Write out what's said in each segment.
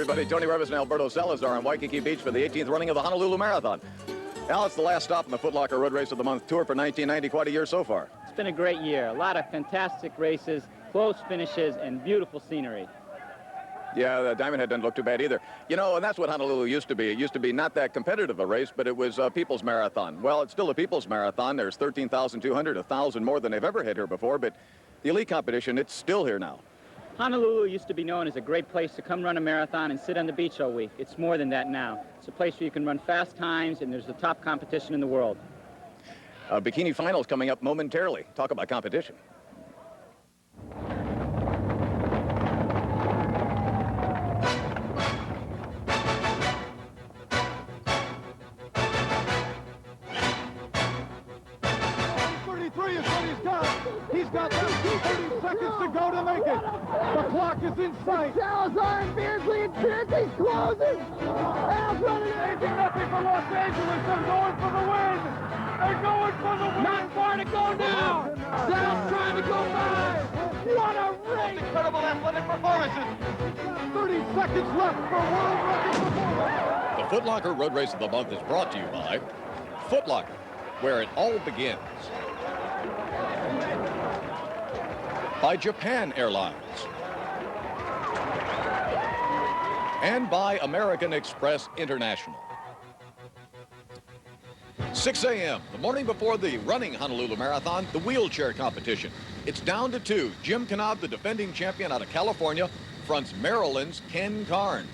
everybody. Toni, Reavis, and Alberto Salazar on Waikiki Beach for the 18th running of the Honolulu Marathon. Al, it's the last stop in the Foot Locker Road Race of the Month tour for 1990. Quite a year so far. It's been a great year. A lot of fantastic races, close finishes, and beautiful scenery. Yeah, the Diamond Head doesn't look too bad either. You know, and that's what Honolulu used to be. It used to be not that competitive a race, but it was a people's marathon. Well, it's still a people's marathon. There's 13,200, 1,000 more than they've ever had here before, but the elite competition, it's still here now. Honolulu used to be known as a great place to come run a marathon and sit on the beach all week. It's more than that now. It's a place where you can run fast times, and there's the top competition in the world. Bikini finals coming up momentarily. Talk about competition. He's got 30 seconds to go to make it. The clock is in sight. Salazar and Beardsley and Trent, he's closing. Al's running it. 18-0 for Los Angeles. They're going for the win. They're going for the win. Not far to go now. Sal's trying to go by. What a race. Incredible athletic performances. 30 seconds left for world record performance. The Foot Locker Road Race of the Month is brought to you by Foot Locker, where it all begins. By Japan Airlines. And by American Express International. 6 a.m., the morning before the running Honolulu Marathon, the wheelchair competition. It's down to 2. Jim Knaub, the defending champion out of California, fronts Maryland's Ken Carnes.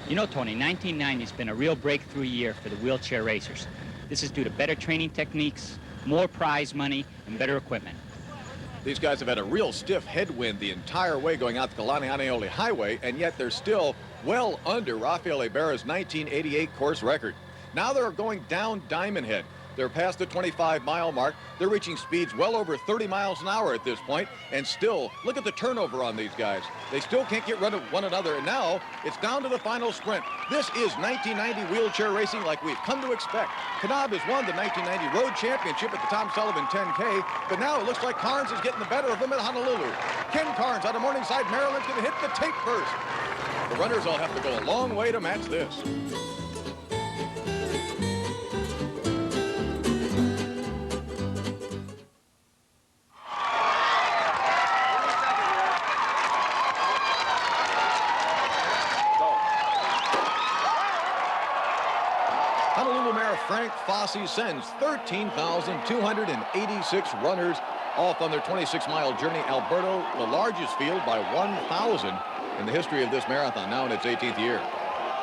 You know, Tony, 1990 has been a real breakthrough year for the wheelchair racers. This is due to better training techniques, more prize money, and better equipment. These guys have had a real stiff headwind the entire way going out the Kalaniʻi Highway, and yet they're still well under Rafael Ibarra's 1988 course record. Now they're going down Diamond Head. They're past the 25-mile mark. They're reaching speeds well over 30 miles an hour at this point, and still, look at the turnover on these guys. They still can't get rid of one another, and now it's down to the final sprint. This is 1990 wheelchair racing like we've come to expect. Knaub has won the 1990 Road Championship at the Tom Sullivan 10K, but now it looks like Carnes is getting the better of him at Honolulu. Ken Carnes out of Morningside, Maryland, going to hit the tape first. The runners all have to go a long way to match this. Frank Fossey sends 13,286 runners off on their 26-mile journey. Alberto, the largest field by 1,000 in the history of this marathon, now in its 18th year.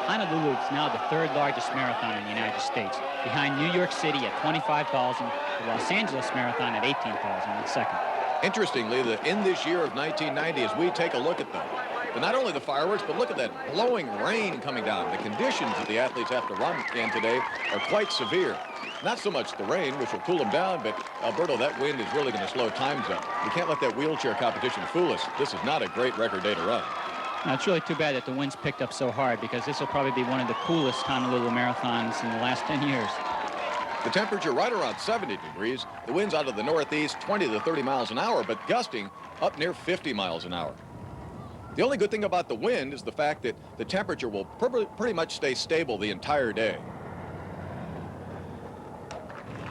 Honolulu is now the third largest marathon in the United States, behind New York City at 25,000, the Los Angeles Marathon at 18,000 in second. Interestingly, in this year of 1990, as we take a look at them, but not only the fireworks, but look at that blowing rain coming down. The conditions that the athletes have to run in today are quite severe. Not so much the rain, which will cool them down, but Alberto, that wind is really going to slow times up. We can't let that wheelchair competition fool us. This is not a great record day to run. Now, it's really too bad that the wind's picked up so hard, because this will probably be one of the coolest Honolulu marathons in the last 10 years. The temperature right around 70 degrees. The wind's out of the northeast, 20 to 30 miles an hour, but gusting up near 50 miles an hour. The only good thing about the wind is the fact that the temperature will pretty much stay stable the entire day.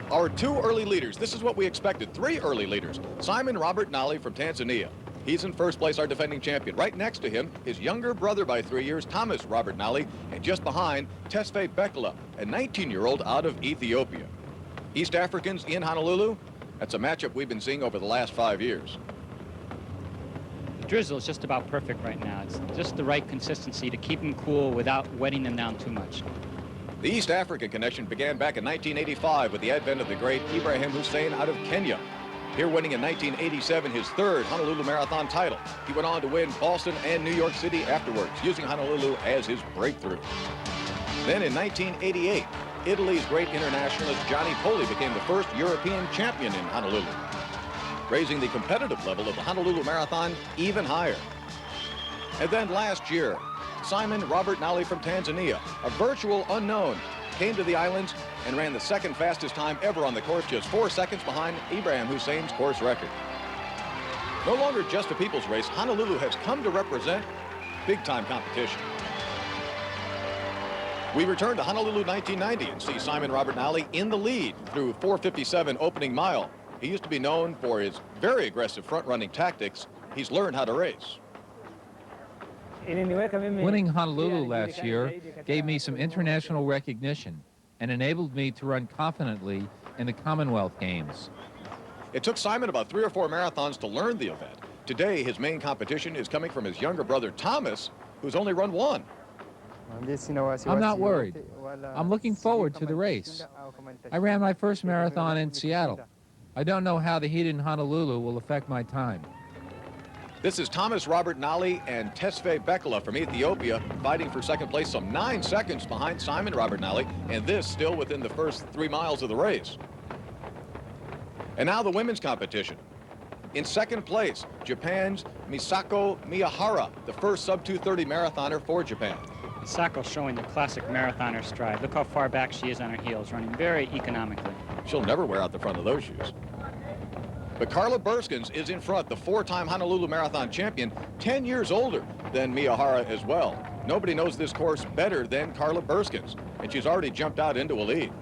Our 2 early leaders, this is what we expected, 3 early leaders. Simon Robert Nali from Tanzania. He's in first place, our defending champion. Right next to him, his younger brother by 3 years, Thomas Robert Nali, and just behind, Tesfaye Bekele, a 19-year-old out of Ethiopia. East Africans in Honolulu, that's a matchup we've been seeing over the last 5 years. Drizzle is just about perfect right now. It's just the right consistency to keep them cool without wetting them down too much. The East African connection began back in 1985 with the advent of the great IBRAHIM HUSSEIN out of Kenya. Here winning in 1987 his 3rd Honolulu Marathon title. He went on to win Boston and New York City afterwards, using Honolulu as his breakthrough. Then in 1988, Italy's great internationalist Gianni Poli became the first European champion in Honolulu, raising the competitive level of the Honolulu Marathon even higher. And then last year, Simon Robert Nali from Tanzania, a virtual unknown, came to the islands and ran the 2nd fastest time ever on the course, just 4 seconds behind IBRAHIM HUSSEIN's course record. No longer just a people's race, Honolulu has come to represent big-time competition. We return to Honolulu 1990 and see Simon Robert Nally in the lead through 4:57 opening mile. He used to be known for his very aggressive front-running tactics. He's learned how to race. Winning Honolulu last year gave me some international recognition and enabled me to run confidently in the Commonwealth Games. It took Simon about 3 or 4 marathons to learn the event. Today, his main competition is coming from his younger brother, Thomas, who's only run 1. I'm not worried. I'm looking forward to the race. I ran my first marathon in Seattle. I don't know how the heat in Honolulu will affect my time. This is Thomas Robert Nally and Tesfaye Bekele from Ethiopia, fighting for second place, some 9 seconds behind Simon Robert Nally, and this still within the first 3 miles of the race. And now the women's competition. In second place, Japan's MISAKO MIYAHURA, the first sub-2:30 marathoner for Japan. MISAKO showing the classic marathoner stride. Look how far back she is on her heels, running very economically. She'll never wear out the front of those shoes. But Carla Beurskens is in front, the 4-time Honolulu Marathon champion, 10 years older than MIYAHURA as well. Nobody knows this course better than Carla Beurskens, and she's already jumped out into a lead.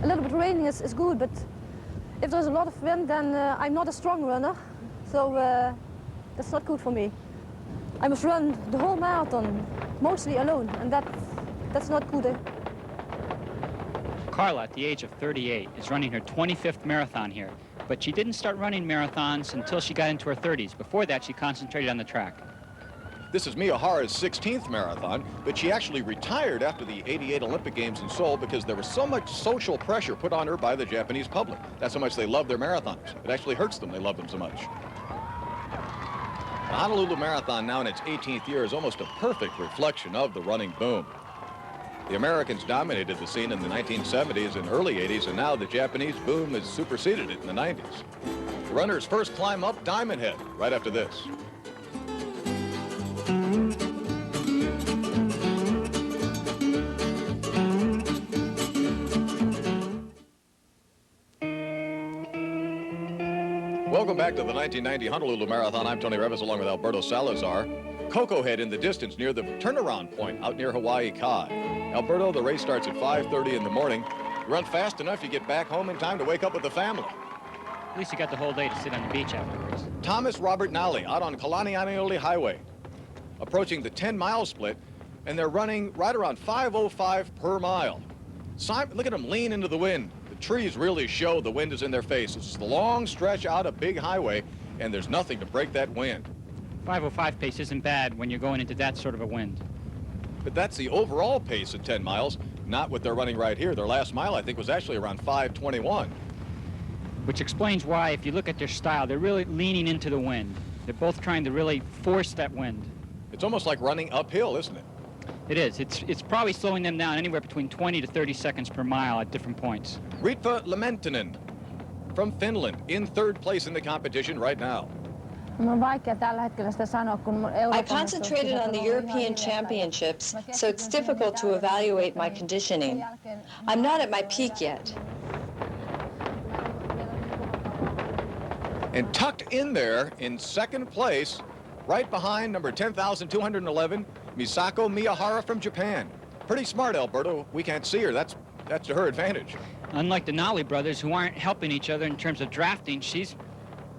A little bit raining is good, but if there's a lot of wind, then I'm not a strong runner, so that's not good for me. I must run the whole marathon, mostly alone, and that's not good. Carla, at the age of 38, is running her 25th marathon here, but she didn't start running marathons until she got into her 30s. Before that, she concentrated on the track. This is MIYAHURA's 16th marathon, but she actually retired after the '88 Olympic Games in Seoul because there was so much social pressure put on her by the Japanese public. That's how much they love their marathons. It actually hurts them. They love them so much. The Honolulu Marathon, now in its 18th year, is almost a perfect reflection of the running boom. The Americans dominated the scene in the 1970s and early 80s, and now the Japanese boom has superseded it in the 90s. The runners first climb up Diamond Head right after this. Welcome back to the 1990 Honolulu Marathon. I'm Toni Reavis along with Alberto Salazar. Cocoa Head in the distance near the turnaround point out near Hawaii Kai. Alberto, the race starts at 5:30 in the morning. You run fast enough, you get back home in time to wake up with the family. At least you got the whole day to sit on the beach afterwards. Thomas Robert Nally out on Kalaniʻi Highway, approaching the 10-mile split, and they're running right around 5:05 per mile. Simon, look at them lean into the wind. The trees really show the wind is in their face. It's the long stretch out a big highway, and there's nothing to break that wind. 5:05 pace isn't bad when you're going into that sort of a wind. But that's the overall pace at 10 miles, not what they're running right here. Their last mile, I think, was actually around 5:21. Which explains why, if you look at their style, they're really leaning into the wind. They're both trying to really force that wind. It's almost like running uphill, isn't it? It is. It's probably slowing them down anywhere between 20 to 30 seconds per mile at different points. Ritva Lamentinen from Finland in 3rd place in the competition right now. I concentrated on the European Championships, so it's difficult to evaluate my conditioning. I'm not at my peak yet. And tucked in there in 2nd place, right behind number 10,211, MISAKO MIYAHURA from Japan. Pretty smart, Alberto. We can't see her. That's to her advantage. Unlike the Nally brothers, who aren't helping each other in terms of drafting, she's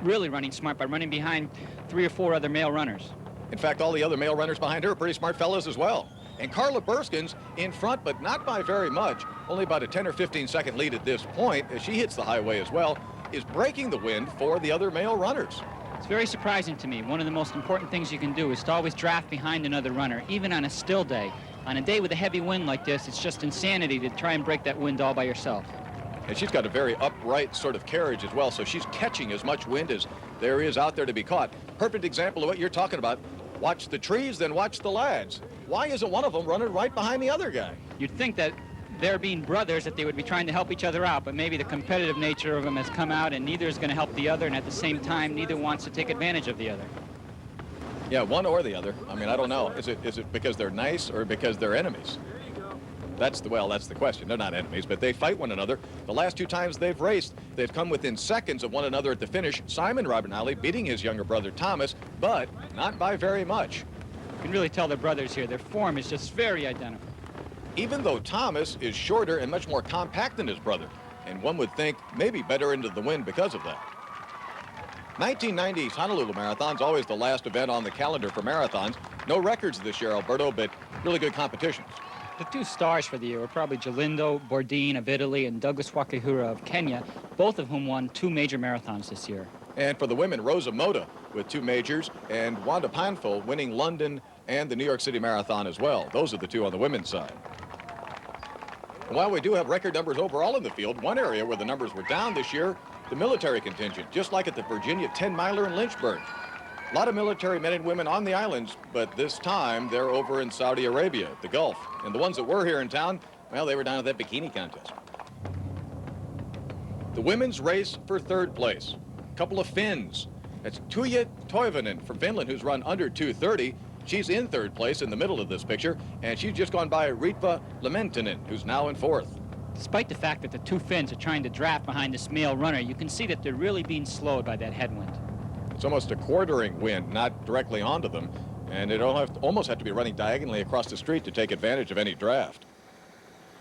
really running smart by running behind 3 or 4 other male runners. In fact, all the other male runners behind her are pretty smart fellas as well. And Carla Beurskens in front, but not by very much, only about a 10 or 15 second lead at this point, as she hits the highway as well, is breaking the wind for the other male runners. It's very surprising to me. One of the most important things you can do is to always draft behind another runner, even on a still day. On a day with a heavy wind like this, it's just insanity to try and break that wind all by yourself. And she's got a very upright sort of carriage as well, so she's catching as much wind as there is out there to be caught. Perfect example of what you're talking about. Watch the trees, then watch the lads. Why isn't one of them running right behind the other guy? You'd think that they're being brothers, that they would be trying to help each other out, but maybe the competitive nature of them has come out and neither is going to help the other, and at the same time, neither wants to take advantage of the other. Yeah, one or the other. I mean, I don't know. Is it because they're nice or because they're enemies? That's the question. They're not enemies, but they fight one another. The last two times they've raced, they've come within seconds of one another at the finish. Simon Robert Nolly beating his younger brother Thomas, but not by very much. You can really tell they're brothers here. Their form is just very identical. Even though Thomas is shorter and much more compact than his brother, and one would think maybe better into the wind because of that. 1990's Honolulu Marathon's always the last event on the calendar for marathons. No records this year, Alberto, but really good competitions. The two stars for the year were probably Galindo Bordine of Italy and Douglas Wakihura of Kenya, both of whom won 2 major marathons this year. And for the women, Rosa Moda with 2 majors, and Wanda Panfil winning London and the New York City Marathon as well. Those are the two on the women's side. And while we do have record numbers overall in the field, one area where the numbers were down this year, the military contingent, just like at the Virginia 10-miler in Lynchburg. A lot of military men and women on the islands, but this time they're over in Saudi Arabia, the Gulf. And the ones that were here in town, well, they were down at that bikini contest. The women's race for 3rd place. A couple of Finns. That's TUIJA TOIVONEN from Finland, who's run under 2:30. She's in 3rd place in the middle of this picture, and she's just gone by Ritva Lamentinen, who's now in 4th. Despite the fact that the 2 Finns are trying to draft behind this male runner, you can see that they're really being slowed by that headwind. It's almost a quartering wind, not directly onto them, and it almost have to be running diagonally across the street to take advantage of any draft.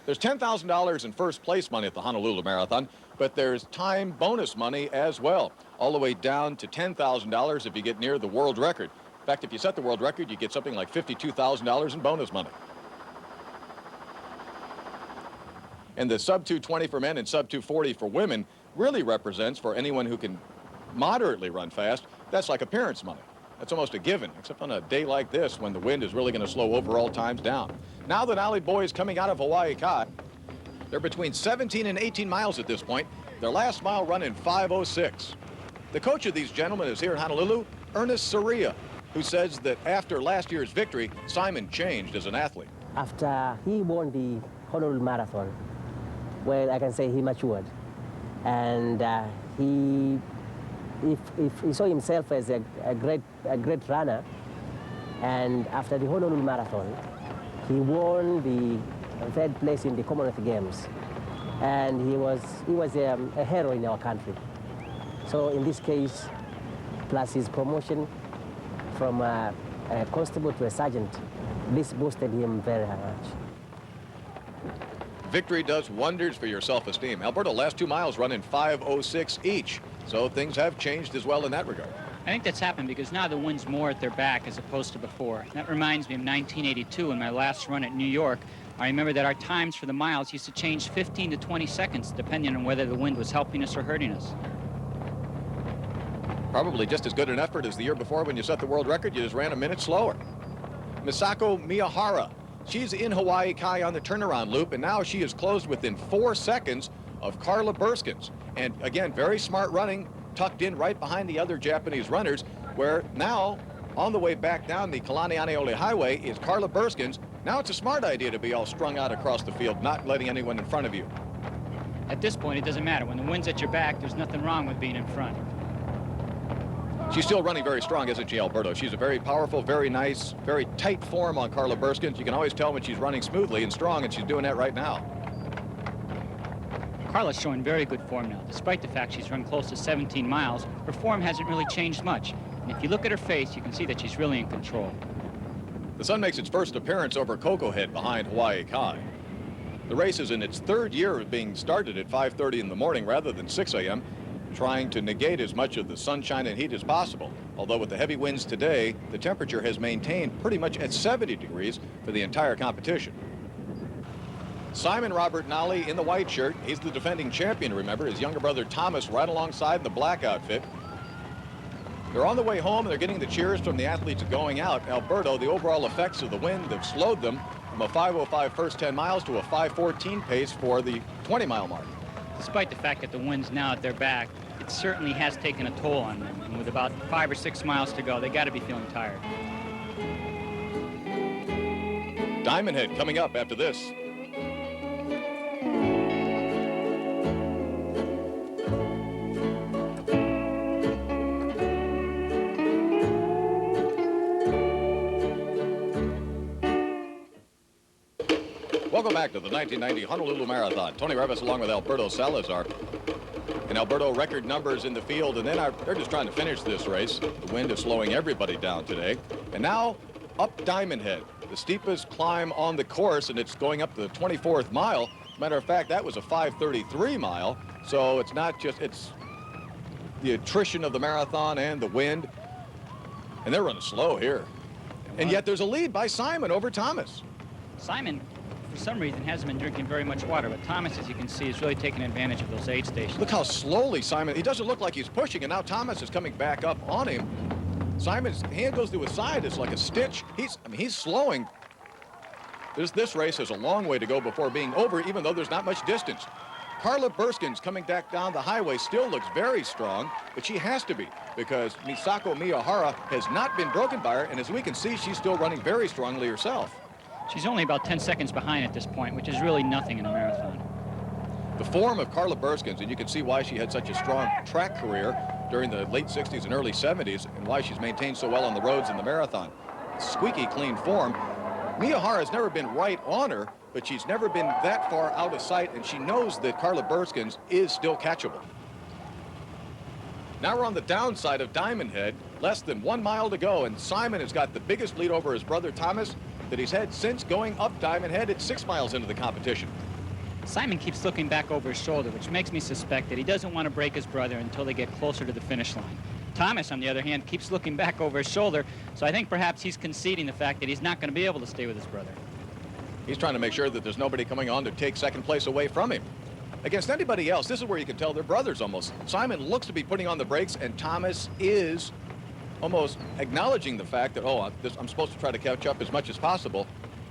There's $10,000 in first place money at the Honolulu Marathon, but there's time bonus money as well, all the way down to $10,000 if you get near the world record. In fact, if you set the world record, you get something like $52,000 in bonus money. And the sub 220 for men and sub 240 for women really represents, for anyone who can moderately run fast, that's like appearance money. That's almost a given, except on a day like this when the wind is really going to slow overall times down. Now the Nolly boys coming out of Hawaii Kai, they're between 17 and 18 miles at this point. Their last mile run in 5:06. The coach of these gentlemen is here in Honolulu, Ernest Soria, who says that after last year's victory, Simon changed as an athlete. After he won the Honolulu Marathon, well, I can say he matured, and he saw himself as a great runner. And after the Honolulu Marathon, he won the 3rd place in the Commonwealth Games, and he was a hero in our country. So in this case, plus his promotion from a constable to a sergeant, this boosted him very much. Victory does wonders for your self-esteem. Alberto, last 2 miles run in 5:06 each, so things have changed as well in that regard. I think that's happened because now the wind's more at their back as opposed to before. That reminds me of 1982 in my last run at New York. I remember that our times for the miles used to change 15 to 20 seconds depending on whether the wind was helping us or hurting us. Probably just as good an effort as the year before when you set the world record. You just ran a minute slower. MISAKO MIYAHURA, she's in Hawaii Kai on the turnaround loop, and now she is closed within 4 seconds of Carla Beurskens. And again, very smart running, tucked in right behind the other Japanese runners, where now, on the way back down the Kalanianeole Highway is Carla Beurskens. Now it's a smart idea to be all strung out across the field, not letting anyone in front of you. At this point, it doesn't matter. When the wind's at your back, there's nothing wrong with being in front. She's still running very strong, isn't she, Alberto? She's a very powerful, very nice, very tight form on Carla Beurskens. You can always tell when she's running smoothly and strong, and she's doing that right now. Carla's showing very good form now. Despite the fact she's run close to 17 miles, her form hasn't really changed much. And if you look at her face, you can see that she's really in control. The sun makes its first appearance over Cocoa Head behind Hawaii Kai. The race is in its 3rd year of being started at 5:30 in the morning rather than 6 a.m., trying to negate as much of the sunshine and heat as possible. Although with the heavy winds today, the temperature has maintained pretty much at 70 degrees for the entire competition. Simon Robert Nolly in the white shirt. He's the defending champion, remember. His younger brother Thomas right alongside in the black outfit. They're on the way home, and they're getting the cheers from the athletes going out. Alberto, the overall effects of the wind have slowed them from a 5:05 first 10 miles to a 5:14 pace for the 20-mile mark. Despite the fact that the wind's now at their back, it certainly has taken a toll on them. And with about 5 or 6 miles to go, they got to be feeling tired. Diamond Head coming up after this. Welcome back to the 1990 Honolulu Marathon. Toni Reavis along with Alberto Salazar. And Alberto, record numbers in the field, and then they're just trying to finish this race. The wind is slowing everybody down today. And now up Diamond Head, the steepest climb on the course, and it's going up to the 24th mile. Matter of fact, that was a 5:33 mile. So it's not just, it's the attrition of the marathon and the wind. And they're running slow here. And yet there's a lead by Simon over Thomas. Simon, for some reason, hasn't been drinking very much water, but Thomas, as you can see, is really taking advantage of those aid stations. Look how slowly Simon, he doesn't look like he's pushing, and now Thomas is coming back up on him. Simon's hand goes to his side. It's like a stitch. He's slowing. This race has a long way to go before being over, even though there's not much distance. Carla Beurskens coming back down the highway still looks very strong, but she has to be because MISAKO MIYAHURA has not been broken by her, and as we can see, she's still running very strongly herself. She's only about 10 seconds behind at this point, which is really nothing in a marathon. The form of Carla Beurskens, and you can see why she had such a strong track career during the late 60s and early 70s, and why she's maintained so well on the roads in the marathon. Squeaky clean form. MIYAHURA has never been right on her, but she's never been that far out of sight, and she knows that Carla Beurskens is still catchable. Now we're on the downside of Diamond Head, less than 1 mile to go, and Simon has got the biggest lead over his brother Thomas that he's had since going up Diamond Head at 6 miles into the competition. Simon keeps looking back over his shoulder, which makes me suspect that he doesn't want to break his brother until they get closer to the finish line. Thomas, on the other hand, keeps looking back over his shoulder, so I think perhaps he's conceding the fact that he's not going to be able to stay with his brother. He's trying to make sure that there's nobody coming on to take second place away from him. Against anybody else, this is where you can tell they're brothers almost. Simon looks to be putting on the brakes, and Thomas is almost acknowledging the fact that, oh, I'm supposed to try to catch up as much as possible.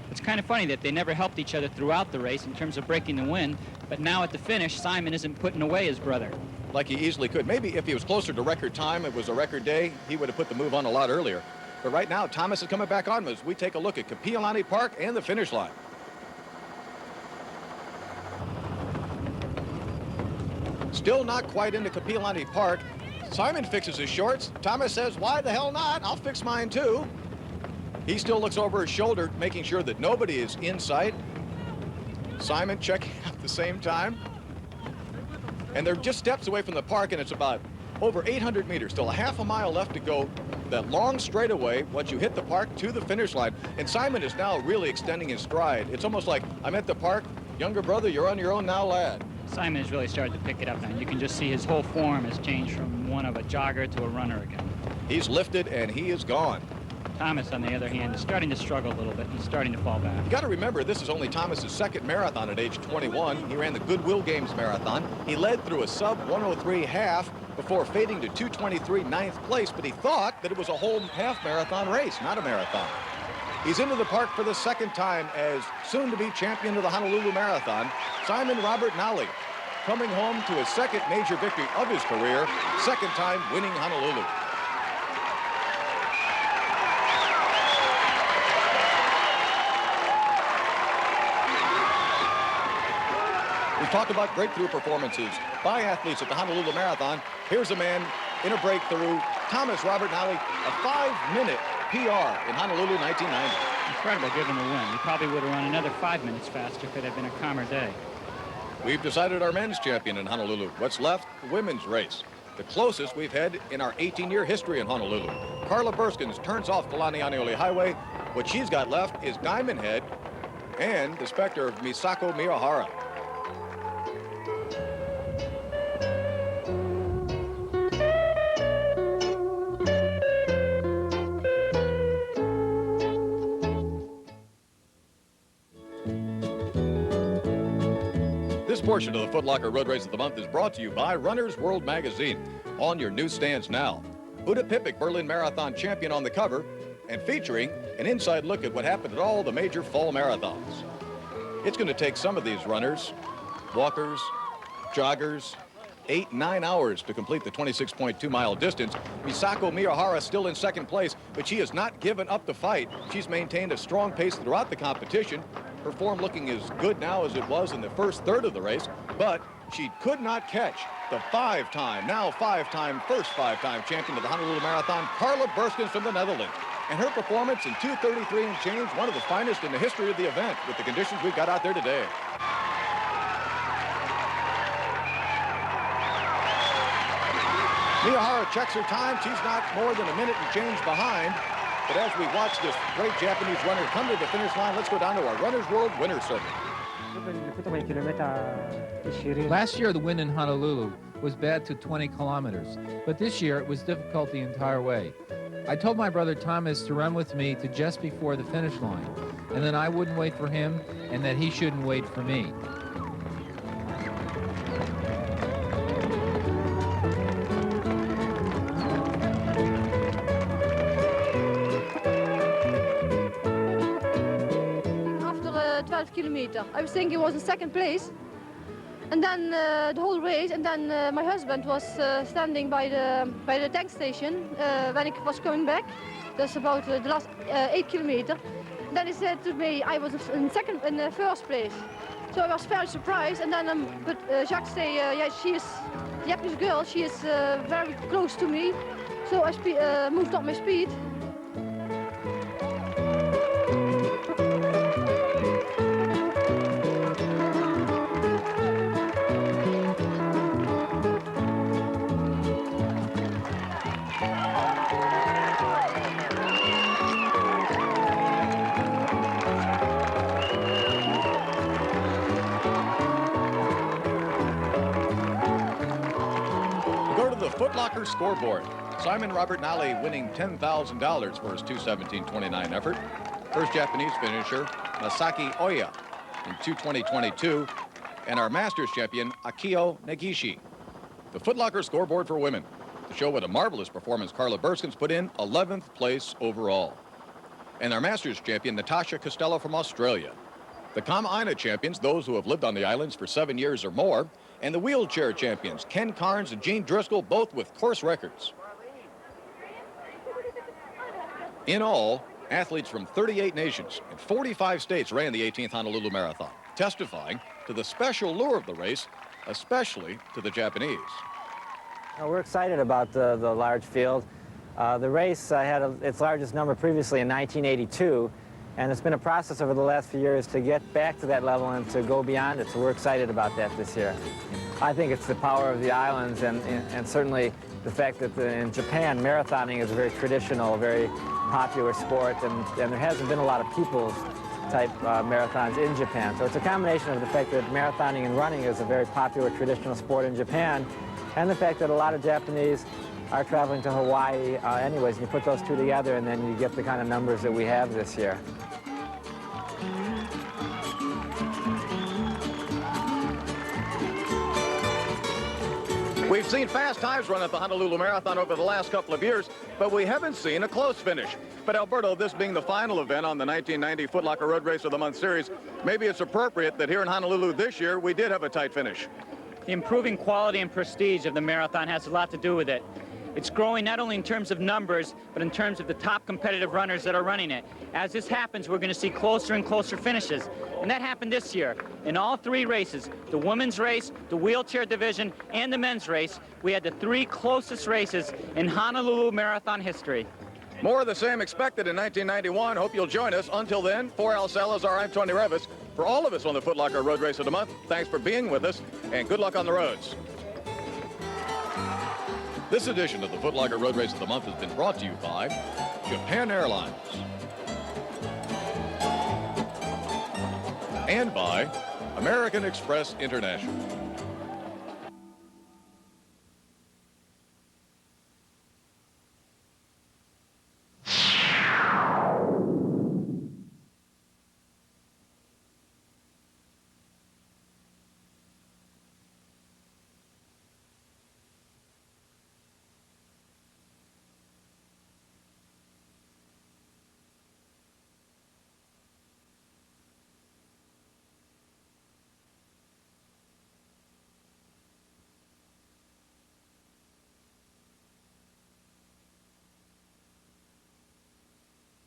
It's kind of funny that they never helped each other throughout the race in terms of breaking the wind, but now at the finish, Simon isn't putting away his brother. Like he easily could. Maybe if he was closer to record time, it was a record day, he would have put the move on a lot earlier. But right now, Thomas is coming back on as we take a look at KAPIOLANI Park and the finish line. Still not quite into KAPIOLANI Park. Simon fixes his shorts. Thomas says, why the hell not? I'll fix mine too. He still looks over his shoulder, making sure that nobody is in sight. Simon checking at the same time. And they're just steps away from the park, and it's about over 800 meters, still a half a mile left to go. That long straightaway, once you hit the park, to the finish line. And Simon is now really extending his stride. It's almost like, I'm at the park, younger brother, you're on your own now, lad. Simon has really started to pick it up now. You can just see his whole form has changed from one of a jogger to a runner again. He's lifted, and he is gone. Thomas, on the other hand, is starting to struggle a little bit. He's starting to fall back. You got to remember, this is only Thomas's second marathon at age 21. He ran the Goodwill Games marathon. He led through a sub-103 half before fading to 2:23 ninth place, but he thought that it was a whole half marathon race, not a marathon. He's into the park for the second time as soon-to-be champion of the Honolulu Marathon, Simon Robert Nally, coming home to his second major victory of his career, second time winning Honolulu. We talked about breakthrough performances by athletes at the Honolulu Marathon. Here's a man in a breakthrough, Thomas Robert Nally, a 5-minute PR in Honolulu 1990. Incredible given the win. He probably would have run another 5 minutes faster if it had been a calmer day. We've decided our men's champion in Honolulu. What's left? The women's race. The closest we've had in our 18-year history in Honolulu. Carla Beurskens turns off Kalani Aniole Highway. What she's got left is Diamond Head and the specter of MISAKO MIYAHURA. This portion of the Foot Locker Road Race of the Month is brought to you by Runner's World Magazine. On your newsstands now. Uda Pipik, Berlin Marathon champion on the cover, and featuring an inside look at what happened at all the major fall marathons. It's going to take some of these runners, walkers, joggers, 8-9 hours to complete the 26.2-mile distance. MISAKO MIYAHURA still in second place, but she has not given up the fight. She's maintained a strong pace throughout the competition. Her form looking as good now as it was in the first third of the race, but she could not catch the now five-time champion of the Honolulu Marathon, Carla Beurskens from the Netherlands. And her performance in 2:33 and change, one of the finest in the history of the event with the conditions we've got out there today. MIYAHURA checks her time. She's not more than a minute and change behind. But as we watch this great Japanese runner come to the finish line, let's go down to our Runner's World Winner's Circle. Last year, the wind in Honolulu was bad to 20 kilometers, but this year it was difficult the entire way. I told my brother Thomas to run with me to just before the finish line, and then I wouldn't wait for him, and that he shouldn't wait for me. After 12 kilometers, I was thinking it was in second place. And then the whole race, and then my husband was standing by the tank station when I was coming back. That's about the last 8 kilometers. Then he said to me I was in the first place. So I was very surprised. And then but Jacques said, yeah, she is a Japanese girl. She is very close to me. So I moved up my speed. Foot Locker scoreboard. Simon Robert Nally winning $10,000 for his 2:17.29 effort. First Japanese finisher, Masaki Oya in 2:20.22. And our Masters champion, Akio Negishi. The Foot Locker scoreboard for women. To show what a marvelous performance Carla Beurskens put in, 11th place overall. And our Masters champion, Natasha Costello from Australia. The Kama'aina champions, those who have lived on the islands for 7 years or more. And the wheelchair champions, Ken Carnes and Jean Driscoll, both with course records. In all, athletes from 38 nations and 45 states ran the 18th Honolulu Marathon, testifying to the special lure of the race, especially to the Japanese. We're excited about the large field. The race had its largest number previously in 1982, and it's been a process over the last few years to get back to that level and to go beyond it, so we're excited about that this year. I think it's the power of the islands and certainly the fact that in Japan, marathoning is a very traditional, very popular sport, and there hasn't been a lot of people's type marathons in Japan. So it's a combination of the fact that marathoning and running is a very popular traditional sport in Japan, and the fact that a lot of Japanese are traveling to Hawaii anyways, and you put those two together and then you get the kind of numbers that we have this year. We've seen fast times run at the Honolulu Marathon over the last couple of years, but we haven't seen a close finish. But Alberto, this being the final event on the 1990 Foot Locker Road Race of the Month series, maybe it's appropriate that here in Honolulu this year we did have a tight finish. The improving quality and prestige of the marathon has a lot to do with it. It's growing not only in terms of numbers, but in terms of the top competitive runners that are running it. As this happens, we're going to see closer and closer finishes. And that happened this year. In all three races, the women's race, the wheelchair division, and the men's race, we had the three closest races in Honolulu Marathon history. More of the same expected in 1991. Hope you'll join us. Until then, for Al Salazar, I'm Toni Reavis. For all of us on the Foot Locker Road Race of the Month, thanks for being with us, and good luck on the roads. This edition of the Foot Locker Road Race of the Month has been brought to you by Japan Airlines and by American Express International.